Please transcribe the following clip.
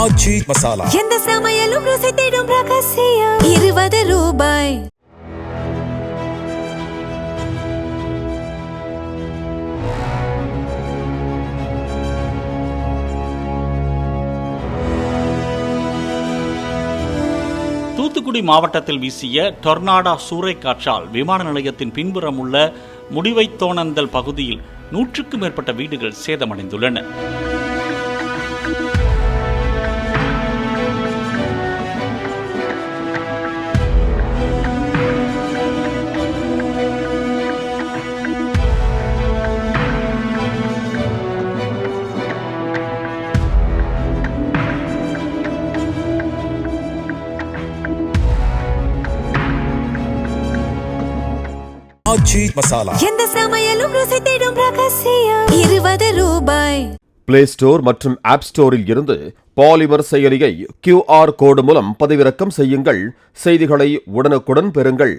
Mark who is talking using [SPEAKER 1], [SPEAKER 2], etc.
[SPEAKER 1] ஆச்சி மசாலா.
[SPEAKER 2] எந்த சமையலும் ருசி தேடும் ரகசியம். 20 ரூபாய்.
[SPEAKER 3] தூத்துக்குடி மாவட்டத்தில் வீசிய டொர்னாடோ சூறைக்காற்றால் விமான நிலையத்தின் பின்புறம் உள்ள முடிவைத்தோணந்தல் பகுதியில் 100க்கும் மேற்பட்ட வீடுகள் சேதமடைந்துள்ளன.
[SPEAKER 1] ஆச்சி மசாலா.
[SPEAKER 2] எந்த சமையலும் ருசி தேடும் ரகசியம். 20 ரூபாய்.
[SPEAKER 4] பிளே ஸ்டோர் மற்றும் ஆப் ஸ்டோரில் இருந்து பாலிமர் செயலியை QR கோடு மூலம் பதிவிறக்கம் செய்யுங்கள். செய்திகளை உடனுக்குடன் பெறுங்கள்.